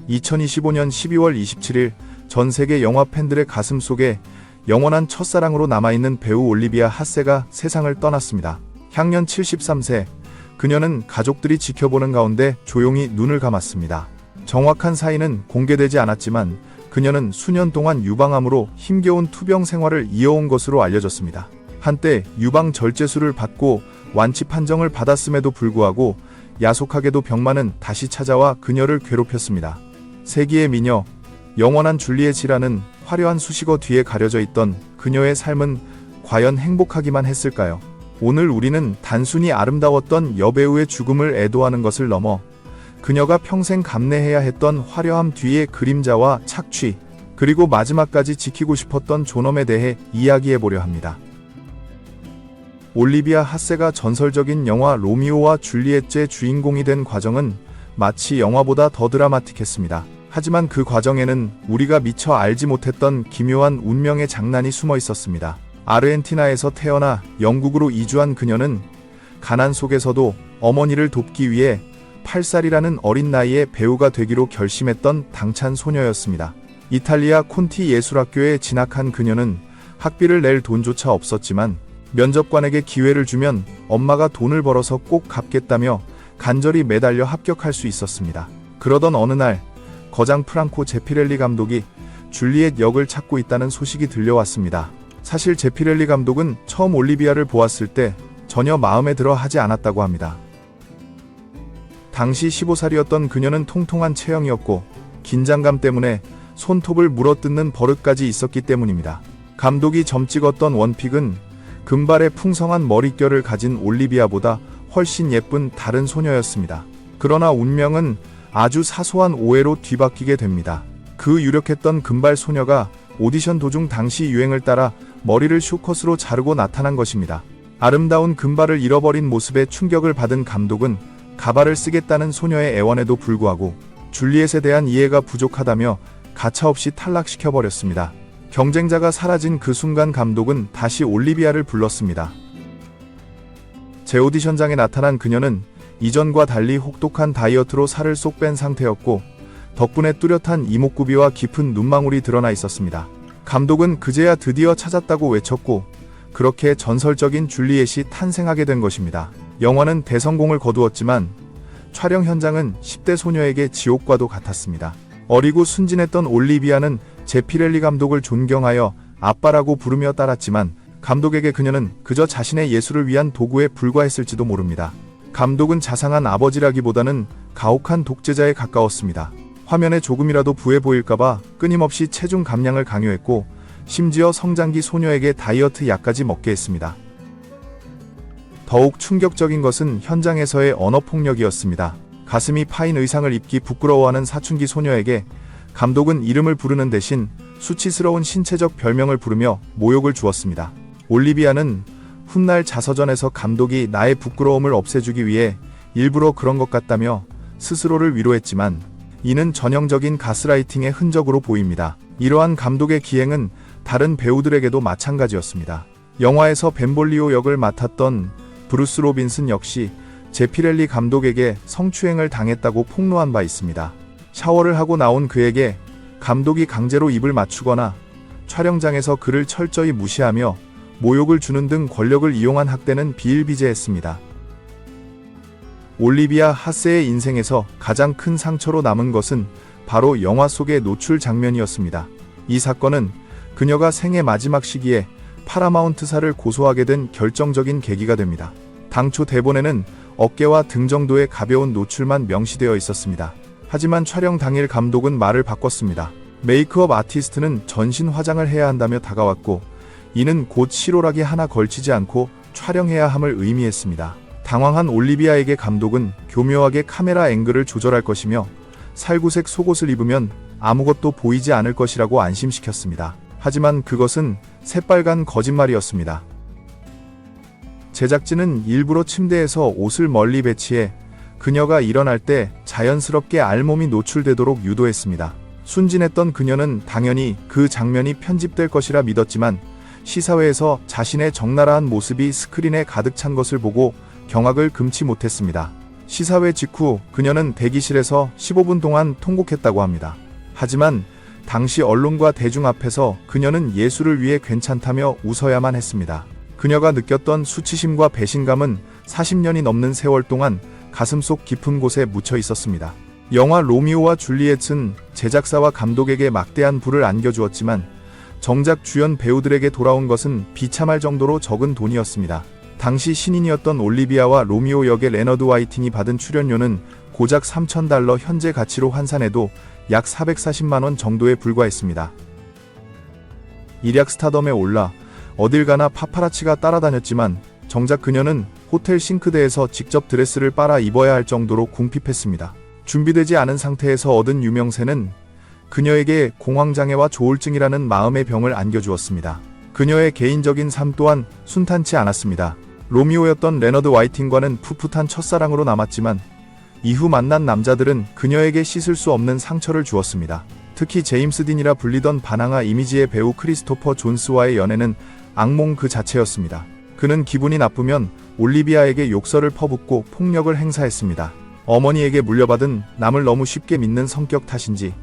2025년 12월 27일 전 세계 영화 팬들의 가슴 속에 영원한 첫사랑으로 남아있는 배우 올리비아 하세가 세상을 떠났습니다. 향년 73세, 그녀는 가족들이 지켜보는 가운데 조용히 눈을 감았습니다. 정확한 사인은 공개되지 않았지만 그녀는 수년 동안 유방암으로 힘겨운 투병 생활을 이어온 것으로 알려졌습니다. 한때 유방 절제술을 받고 완치 판정을 받았음에도 불구하고 야속하게도 병만은 다시 찾아와 그녀를 괴롭혔습니다. 세기의 미녀, 영원한 줄리엣이라는 화려한 수식어 뒤에 가려져 있던 그녀의 삶은 과연 행복하기만 했을까요? 오늘 우리는 단순히 아름다웠던 여배우의 죽음을 애도하는 것을 넘어 그녀가 평생 감내해야 했던 화려함 뒤의 그림자와 착취, 그리고 마지막까지 지키고 싶었던 존엄에 대해 이야기해보려 합니다. 올리비아 하세가 전설적인 영화 로미오와 줄리엣의 주인공이 된 과정은 마치 영화보다 더 드라마틱했습니다. 하지만 그 과정에는 우리가 미처 알지 못했던 기묘한 운명의 장난이 숨어 있었습니다. 아르헨티나에서 태어나 영국으로 이주한 그녀는 가난 속에서도 어머니를 돕기 위해 8살이라는 어린 나이에 배우가 되기로 결심했던 당찬 소녀였습니다. 이탈리아 콘티 예술학교에 진학한 그녀는 학비를 낼 돈조차 없었지만 면접관에게 기회를 주면 엄마가 돈을 벌어서 꼭 갚겠다며 간절히 매달려 합격할 수 있었습니다. 그러던 어느 날 거장 프랑코 제피렐리 감독이 줄리엣 역을 찾고 있다는 소식이 들려왔습니다. 사실 제피렐리 감독은 처음 올리비아를 보았을 때 전혀 마음에 들어 하지 않았다고 합니다. 당시 15살이었던 그녀는 통통한 체형이었고 긴장감 때문에 손톱을 물어뜯는 버릇까지 있었기 때문입니다. 감독이 점 찍었던 원픽은 금발의 풍성한 머릿결을 가진 올리비아보다 훨씬 예쁜 다른 소녀였습니다. 그러나 운명은 아주 사소한 오해로 뒤바뀌게 됩니다. 그 유력했던 금발 소녀가 오디션 도중 당시 유행을 따라 머리를 숏컷으로 자르고 나타난 것입니다. 아름다운 금발을 잃어버린 모습에 충격을 받은 감독은 가발을 쓰겠다는 소녀의 애원에도 불구하고 줄리엣에 대한 이해가 부족하다며 가차없이 탈락시켜버렸습니다. 경쟁자가 사라진 그 순간 감독은 다시 올리비아를 불렀습니다. 재오디션장에 나타난 그녀는 이전과 달리 혹독한 다이어트로 살을 쏙 뺀 상태였고 덕분에 뚜렷한 이목구비와 깊은 눈망울이 드러나 있었습니다. 감독은 그제야 드디어 찾았다고 외쳤고 그렇게 전설적인 줄리엣이 탄생하게 된 것입니다. 영화는 대성공을 거두었지만 촬영 현장은 10대 소녀에게 지옥과도 같았습니다. 어리고 순진했던 올리비아는 제피렐리 감독을 존경하여 아빠라고 부르며 따랐지만 감독에게 그녀는 그저 자신의 예술을 위한 도구에 불과했을지도 모릅니다. 감독은 자상한 아버지라기보다는 가혹한 독재자에 가까웠습니다. 화면에 조금이라도 부해 보일까봐 끊임없이 체중 감량을 강요했고 심지어 성장기 소녀에게 다이어트 약까지 먹게 했습니다. 더욱 충격적인 것은 현장에서의 언어폭력이었습니다. 가슴이 파인 의상을 입기 부끄러워하는 사춘기 소녀에게 감독은 이름을 부르는 대신 수치스러운 신체적 별명을 부르며 모욕을 주었습니다. 올리비아는 훗날 자서전에서 감독이 나의 부끄러움을 없애주기 위해 일부러 그런 것 같다며 스스로를 위로했지만 이는 전형적인 가스라이팅의 흔적으로 보입니다. 이러한 감독의 기행은 다른 배우들에게도 마찬가지였습니다. 영화에서 벤볼리오 역을 맡았던 브루스 로빈슨 역시 제피렐리 감독에게 성추행을 당했다고 폭로한 바 있습니다. 샤워를 하고 나온 그에게 감독이 강제로 입을 맞추거나 촬영장에서 그를 철저히 무시하며 모욕을 주는 등 권력을 이용한 학대는 비일비재했습니다. 올리비아 하세의 인생에서 가장 큰 상처로 남은 것은 바로 영화 속의 노출 장면이었습니다. 이 사건은 그녀가 생애 마지막 시기에 파라마운트사를 고소하게 된 결정적인 계기가 됩니다. 당초 대본에는 어깨와 등 정도의 가벼운 노출만 명시되어 있었습니다. 하지만 촬영 당일 감독은 말을 바꿨습니다. 메이크업 아티스트는 전신 화장을 해야 한다며 다가왔고 이는 곧 실오라기 하나 걸치지 않고 촬영해야 함을 의미했습니다. 당황한 올리비아에게 감독은 교묘하게 카메라 앵글을 조절할 것이며 살구색 속옷을 입으면 아무것도 보이지 않을 것이라고 안심시켰습니다. 하지만 그것은 새빨간 거짓말이었습니다. 제작진은 일부러 침대에서 옷을 멀리 배치해 그녀가 일어날 때 자연스럽게 알몸이 노출되도록 유도했습니다. 순진했던 그녀는 당연히 그 장면이 편집될 것이라 믿었지만 시사회에서 자신의 적나라한 모습이 스크린에 가득 찬 것을 보고 경악을 금치 못했습니다. 시사회 직후 그녀는 대기실에서 15분 동안 통곡했다고 합니다. 하지만 당시 언론과 대중 앞에서 그녀는 예수를 위해 괜찮다며 웃어야만 했습니다. 그녀가 느꼈던 수치심과 배신감은 40년이 넘는 세월 동안 가슴속 깊은 곳에 묻혀 있었습니다. 영화 로미오와 줄리엣은 제작사와 감독에게 막대한 부를 안겨주었지만 정작 주연 배우들에게 돌아온 것은 비참할 정도로 적은 돈이었습니다. 당시 신인이었던 올리비아와 로미오 역의 레너드 화이팅이 받은 출연료는 고작 $3,000 현재 가치로 환산해도 약 440만원 정도에 불과했습니다. 일약 스타덤에 올라 어딜 가나 파파라치가 따라다녔지만 정작 그녀는 호텔 싱크대에서 직접 드레스를 빨아 입어야 할 정도로 궁핍했습니다. 준비되지 않은 상태에서 얻은 유명세는 그녀에게 공황장애와 조울증이라는 마음의 병을 안겨주었습니다. 그녀의 개인적인 삶 또한 순탄치 않았습니다. 로미오였던 레너드 화이팅과는 풋풋한 첫사랑으로 남았지만 이후 만난 남자들은 그녀에게 씻을 수 없는 상처를 주었습니다. 특히 제임스 딘이라 불리던 반항아 이미지의 배우 크리스토퍼 존스와의 연애는 악몽 그 자체였습니다. 그는 기분이 나쁘면 올리비아에게 욕설을 퍼붓고 폭력을 행사했습니다. 어머니에게 물려받은 남을 너무 쉽게 믿는 성격 탓인지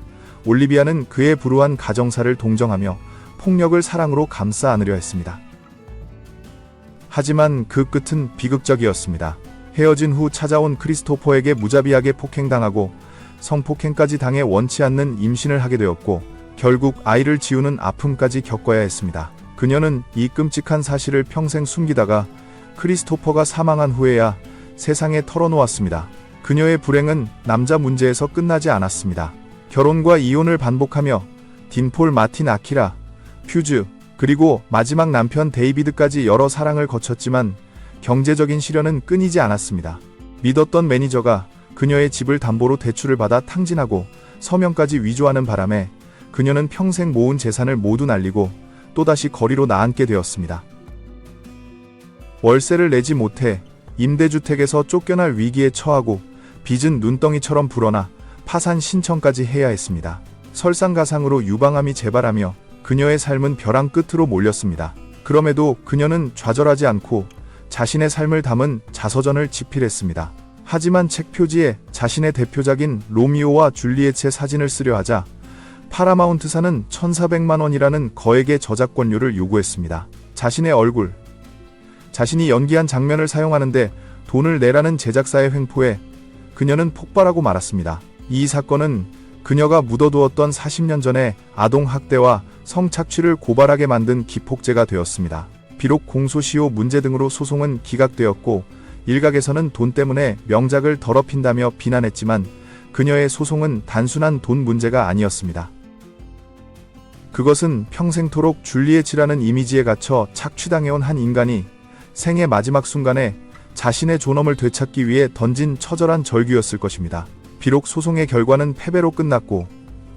올리비아는 그의 불우한 가정사를 동정하며 폭력을 사랑으로 감싸 안으려 했습니다. 하지만 그 끝은 비극적이었습니다. 헤어진 후 찾아온 크리스토퍼에게 무자비하게 폭행당하고 성폭행까지 당해 원치 않는 임신을 하게 되었고 결국 아이를 지우는 아픔까지 겪어야 했습니다. 그녀는 이 끔찍한 사실을 평생 숨기다가 크리스토퍼가 사망한 후에야 세상에 털어놓았습니다. 그녀의 불행은 남자 문제에서 끝나지 않았습니다. 결혼과 이혼을 반복하며 딘폴 마틴 아키라, 퓨즈, 그리고 마지막 남편 데이비드까지 여러 사랑을 거쳤지만 경제적인 시련은 끊이지 않았습니다. 믿었던 매니저가 그녀의 집을 담보로 대출을 받아 탕진하고 서명까지 위조하는 바람에 그녀는 평생 모은 재산을 모두 날리고 또다시 거리로 나앉게 되었습니다. 월세를 내지 못해 임대주택에서 쫓겨날 위기에 처하고 빚은 눈덩이처럼 불어나 파산 신청까지 해야 했습니다. 설상가상으로 유방암이 재발하며 그녀의 삶은 벼랑 끝으로 몰렸습니다. 그럼에도 그녀는 좌절하지 않고 자신의 삶을 담은 자서전을 집필했습니다. 하지만 책 표지에 자신의 대표작인 로미오와 줄리엣의 사진을 쓰려 하자 파라마운트사는 1,400만 원이라는 거액의 저작권료를 요구했습니다. 자신의 얼굴, 자신이 연기한 장면을 사용하는데 돈을 내라는 제작사의 횡포에 그녀는 폭발하고 말았습니다. 이 사건은 그녀가 묻어두었던 40년 전의 아동학대와 성착취를 고발하게 만든 기폭제가 되었습니다. 비록 공소시효 문제 등으로 소송은 기각되었고 일각에서는 돈 때문에 명작을 더럽힌다며 비난했지만 그녀의 소송은 단순한 돈 문제가 아니었습니다. 그것은 평생토록 줄리엣이라는 이미지에 갇혀 착취당해온 한 인간이 생의 마지막 순간에 자신의 존엄을 되찾기 위해 던진 처절한 절규였을 것입니다. 비록 소송의 결과는 패배로 끝났고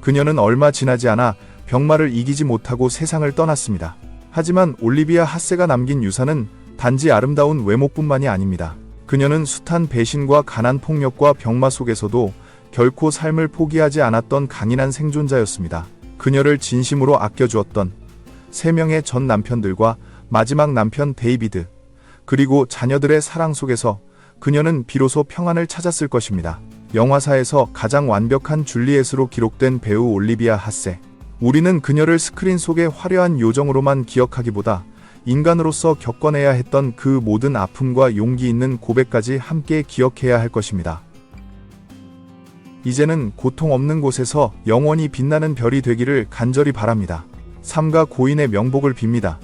그녀는 얼마 지나지 않아 병마를 이기지 못하고 세상을 떠났습니다. 하지만 올리비아 하세가 남긴 유산은 단지 아름다운 외모뿐만이 아닙니다. 그녀는 숱한 배신과 가난 폭력과 병마 속에서도 결코 삶을 포기하지 않았던 강인한 생존자였습니다. 그녀를 진심으로 아껴주었던 3명의 전 남편들과 마지막 남편 데이비드, 그리고 자녀들의 사랑 속에서 그녀는 비로소 평안을 찾았을 것입니다. 영화사에서 가장 완벽한 줄리엣으로 기록된 배우 올리비아 하세. 우리는 그녀를 스크린 속의 화려한 요정으로만 기억하기보다 인간으로서 겪어내야 했던 그 모든 아픔과 용기 있는 고백까지 함께 기억해야 할 것입니다. 이제는 고통 없는 곳에서 영원히 빛나는 별이 되기를 간절히 바랍니다. 삼가 고인의 명복을 빕니다.